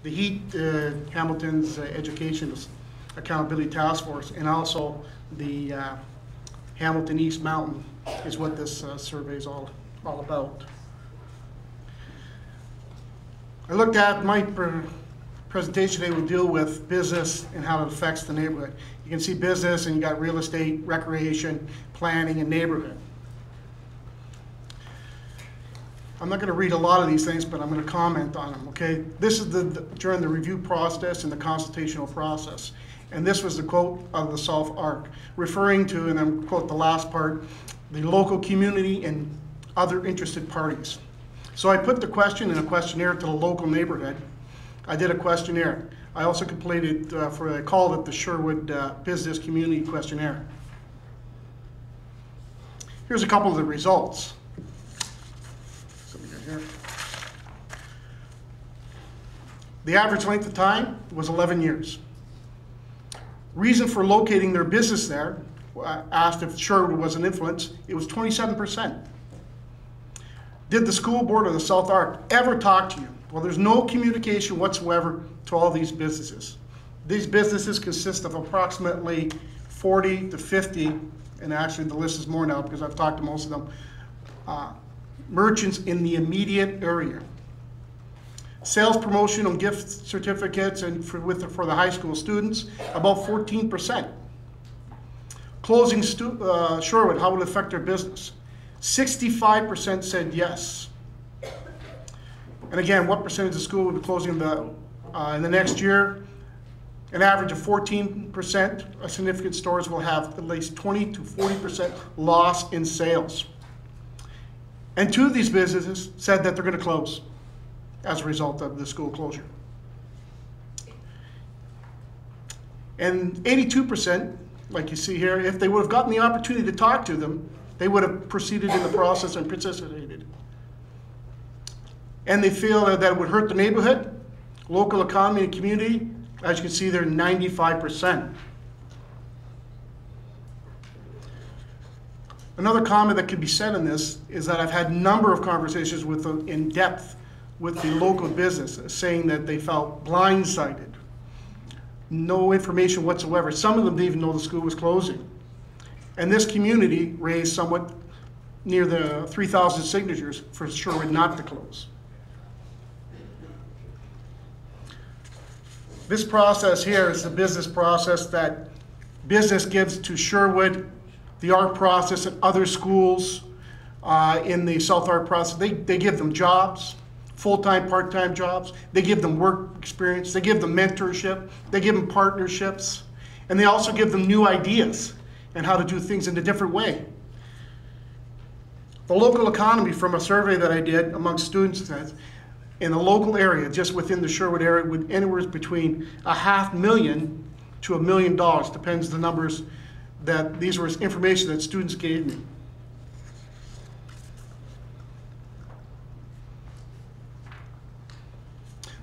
the HEAT, Hamilton's Education Accountability Task Force, and also the Hamilton East Mountain is what this survey is all about. I looked at my presentation today will deal with business and how it affects the neighborhood. You can see business and you got real estate, recreation, planning, and neighborhood. I'm not going to read a lot of these things, but I'm going to comment on them, okay? This is during the review process and the consultational process. And this was the quote of the South Arc, referring to, and I'm quote the last part, the local community and other interested parties. So I put the question in a questionnaire to the local neighborhood. I did a questionnaire. I also completed, I called it the Sherwood Business Community Questionnaire. Here's a couple of the results. Here. The average length of time was 11 years. Reason for locating their business there, asked if Sherwood was an influence, it was 27%. Did the school board or the South Arc ever talk to you? Well, there's no communication whatsoever to all these businesses. These businesses consist of approximately 40 to 50, and actually the list is more now because I've talked to most of them, merchants in the immediate area. Sales promotion on gift certificates and for the high school students, about 14%. Closing Sherwood, how would it affect their business? 65% said yes. And again, what percentage of school would be closing in the next year? An average of 14% of significant stores will have at least 20 to 40% loss in sales. And two of these businesses said that they're going to close as a result of the school closure. And 82%, like you see here, if they would have gotten the opportunity to talk to them, they would have proceeded in the process and participated. And they feel that it would hurt the neighborhood, local economy, and community. As you can see, they're 95%. Another comment that could be said in this is that I've had a number of conversations with them in depth with the local business saying that they felt blindsided. No information whatsoever. Some of them didn't even know the school was closing. And this community raised somewhat near the 3,000 signatures for Sherwood not to close. This process here is the business process that business gives to Sherwood, the ARC process, and other schools in the South ARC process. They give them jobs, full-time, part-time jobs. They give them work experience. They give them mentorship. They give them partnerships. And they also give them new ideas and how to do things in a different way. The local economy, from a survey that I did among students, says in the local area, just within the Sherwood area, would anywhere between $500,000 to $1 million, depends the numbers. That these were information that students gave me.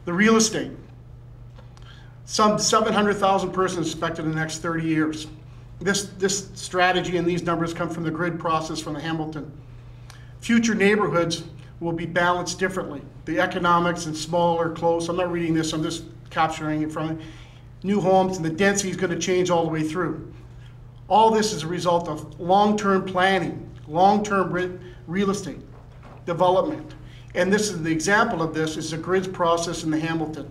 The real estate. Some 700,000 persons expected in the next 30 years. This strategy and these numbers come from the grid process from the Hamilton. Future neighborhoods will be balanced differently. The economics and smaller, close, I'm not reading this, I'm just capturing it from it. New homes and the density is going to change all the way through. All this is a result of long-term planning, long-term real estate development. And this is the example of this is the grids process in the Hamilton.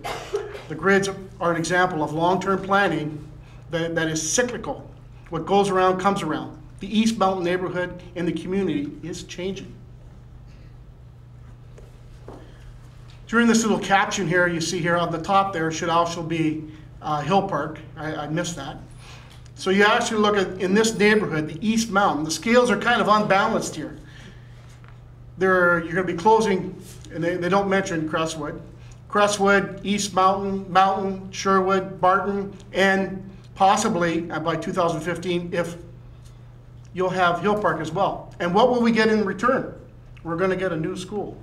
The grids are an example of long-term planning that is cyclical. What goes around comes around. The East Mountain neighborhood and the community is changing. During this little caption here, you see here on the top there should also be Hill Park. I missed that. So you actually look at, in this neighborhood, the East Mountain, the scales are kind of unbalanced here. You're going to be closing, and they don't mention Crestwood. Crestwood, East Mountain, Sherwood, Barton, and possibly by 2015, if you'll have Hill Park as well. And what will we get in return? We're going to get a new school.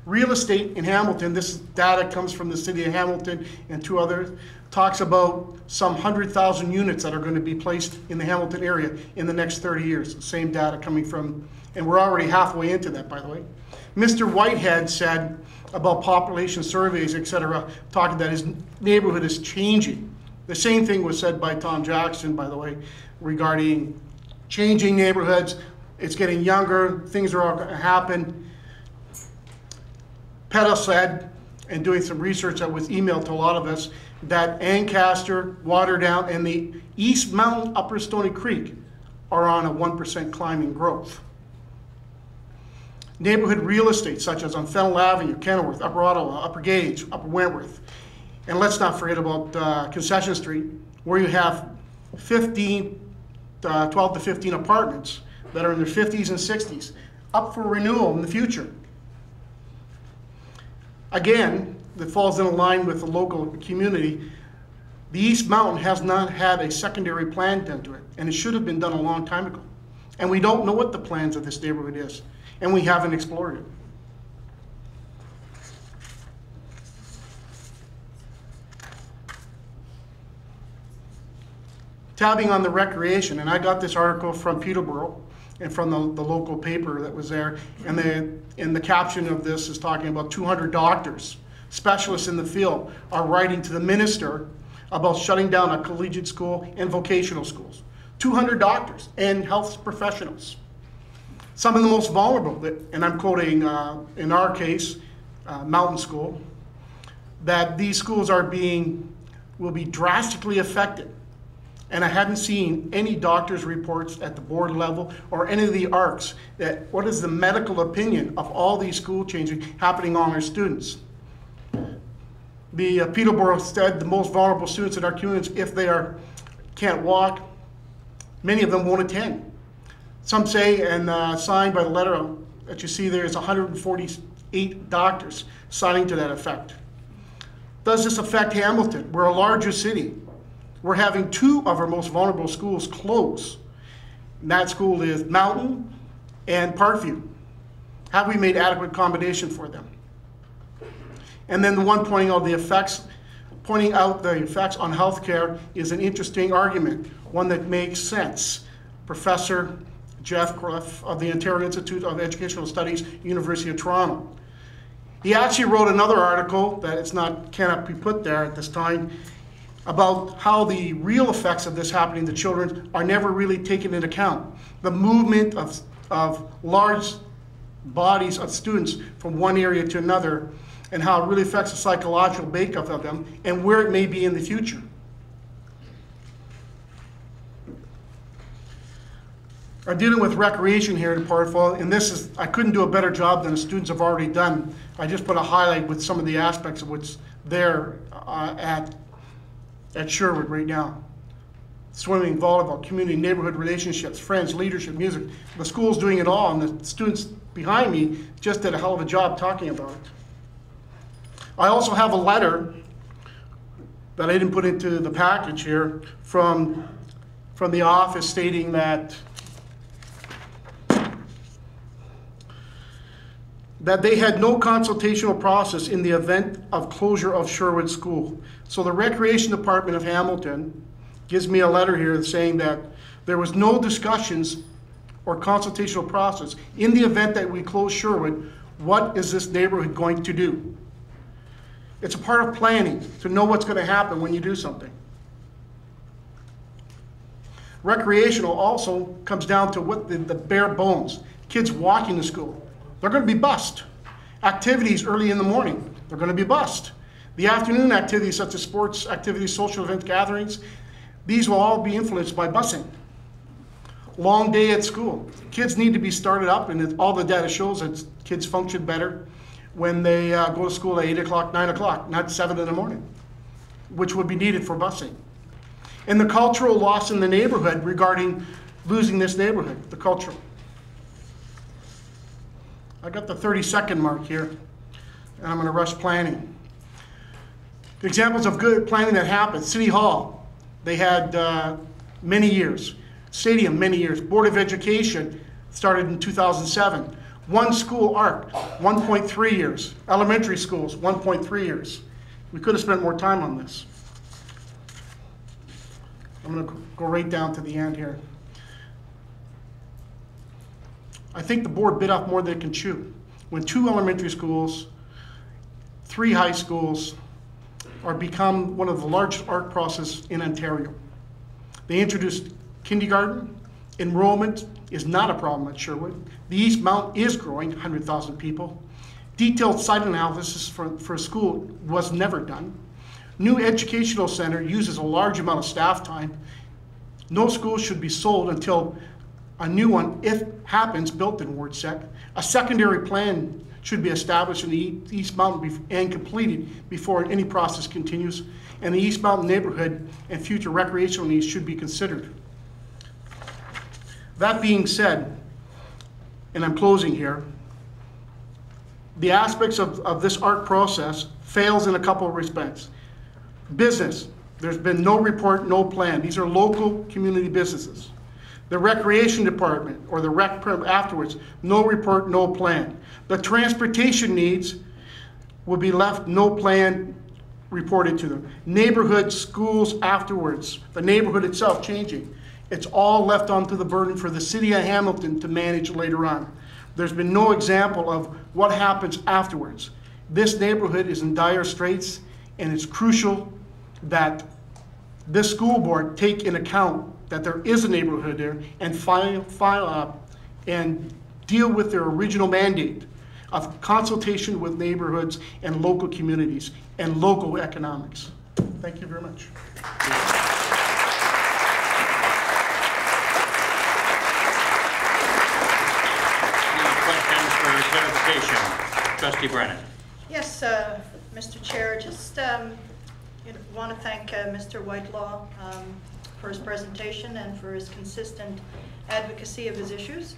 Real estate in Hamilton, this data comes from the city of Hamilton and two others, talks about some 100,000 units that are going to be placed in the Hamilton area in the next 30 years. Same data coming from, and we're already halfway into that, by the way. Mr. Whitehead said about population surveys, etc., talking that his neighborhood is changing. The same thing was said by Tom Jackson, by the way, regarding changing neighborhoods. It's getting younger, things are all going to happen. Petta said, and doing some research that was emailed to a lot of us, that Ancaster, Waterdown, and the East Mountain Upper Stony Creek are on a 1% climbing growth. Neighborhood real estate, such as on Fennel Avenue, Kenilworth, Upper Ottawa, Upper Gage, Upper Wentworth, and let's not forget about Concession Street, where you have 12 to 15 apartments that are in their 50s and 60s, up for renewal in the future. Again, that falls in line with the local community. The East Mountain has not had a secondary plan done to it, and it should have been done a long time ago. And we don't know what the plans of this neighborhood is, and we haven't explored it. Tabbing on the recreation, and I got this article from Peterborough and from the local paper that was there, and the caption of this is talking about 200 doctors, specialists in the field, are writing to the minister about shutting down a collegiate school and vocational schools. 200 doctors and health professionals. Some of the most vulnerable, and I'm quoting in our case, Mountain School, that these schools will be drastically affected. And I hadn't seen any doctor's reports at the board level or any of the ARCs that what is the medical opinion of all these school changes happening on our students. The Peterborough said the most vulnerable students in our communities, if they can't walk, many of them won't attend. Some say, and signed by the letter that you see there is 148 doctors signing to that effect. Does this affect Hamilton? We're a larger city. We're having two of our most vulnerable schools close. And that school is Mountain and Parkview. Have we made adequate accommodation for them? And then the one pointing out the effects on healthcare is an interesting argument, one that makes sense. Professor Jeff Clough of the Ontario Institute of Educational Studies, University of Toronto. He actually wrote another article that cannot be put there at this time, about how the real effects of this happening to children are never really taken into account. The movement of large bodies of students from one area to another, and how it really affects the psychological makeup of them, and where it may be in the future. I'm dealing with recreation here in Parkville, and I couldn't do a better job than the students have already done. I just put a highlight with some of the aspects of what's there at Sherwood right now. Swimming, volleyball, community, neighborhood relationships, friends, leadership, music. The school's doing it all, and the students behind me just did a hell of a job talking about it. I also have a letter that I didn't put into the package here from the office stating that they had no consultational process in the event of closure of Sherwood School. So the Recreation Department of Hamilton gives me a letter here saying that there was no discussions or consultational process. In the event that we close Sherwood, what is this neighborhood going to do? It's a part of planning to know what's going to happen when you do something. Recreational also comes down to what the bare bones. Kids walking to school. They're going to be bused. Activities early in the morning, they're going to be bused. The afternoon activities such as sports activities, social events, gatherings, these will all be influenced by busing. Long day at school. Kids need to be started up, and all the data shows that kids function better when they go to school at 8 o'clock, 9 o'clock, not 7 in the morning, which would be needed for busing. And the cultural loss in the neighborhood regarding losing this neighborhood, the cultural. I got the 30-second mark here, and I'm going to rush planning. Examples of good planning that happened. City Hall, they had many years. Stadium, many years. Board of Education started in 2007. One school ARC, 1.3 years. Elementary schools, 1.3 years. We could have spent more time on this. I'm going to go right down to the end here. I think the board bit off more than it can chew. When two elementary schools 3 high schools are become one of the largest art processes in Ontario. They introduced kindergarten. Enrollment is not a problem at Sherwood. The East Mountain is growing, 100,000 people. Detailed site analysis for a school was never done. New educational center uses a large amount of staff time. No school should be sold until a new one, if happens, built in Ward Sec. A secondary plan should be established in the East Mountain and completed before any process continues. And the East Mountain neighborhood and future recreational needs should be considered. That being said, and I'm closing here, the aspects of this art process fails in a couple of respects. Business, there's been no report, no plan. These are local community businesses. The recreation department or the rec permit afterwards, no report, no plan. The transportation needs will be left, no plan reported to them. Neighborhood, schools afterwards, the neighborhood itself changing. It's all left onto the burden for the city of Hamilton to manage later on. There's been no example of what happens afterwards. This neighborhood is in dire straits, and it's crucial that this school board take in account that there is a neighborhood there and file up and deal with their original mandate of consultation with neighborhoods and local communities and local economics. Thank you very much. Clarification. Trustee Brennan. Yes, Mr. Chair, just want to thank Mr. Whitelaw for his presentation and for his consistent advocacy of his issues.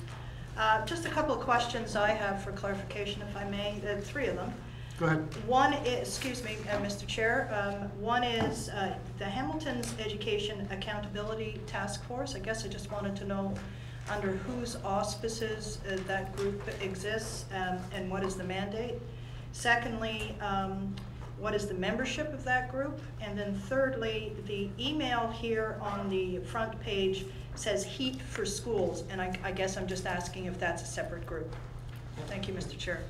Just a couple of questions I have for clarification, if I may, 3 of them. Go ahead. One is, excuse me, Mr. Chair, one is the Hamilton's Education Accountability Task Force. I guess I just wanted to know under whose auspices that group exists and what is the mandate. Secondly, what is the membership of that group? And then thirdly, the email here on the front page says HEAT for Schools, and I guess I'm just asking if that's a separate group. Thank you, Mr. Chair.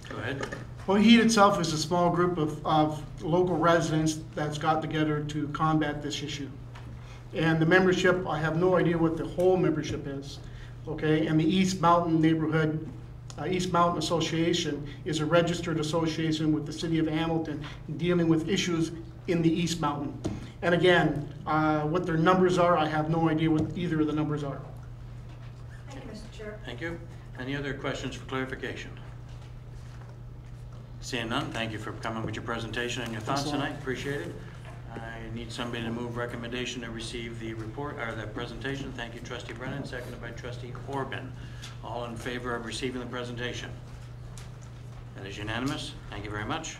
Go ahead. Well, HEAT itself is a small group of local residents that's got together to combat this issue. And the membership, I have no idea what the whole membership is, okay? And the East Mountain Neighborhood, East Mountain Association is a registered association with the city of Hamilton dealing with issues in the East Mountain. And again, what their numbers are, I have no idea what either of the numbers are. Thank you, Mr. Chair. Thank you. Any other questions for clarification? Seeing none, thank you for coming with your presentation and your thoughts tonight. Appreciate it. I need somebody to move recommendation to receive the report or the presentation. Thank you, Trustee Brennan, seconded by Trustee Corbin. All in favor of receiving the presentation? That is unanimous. Thank you very much.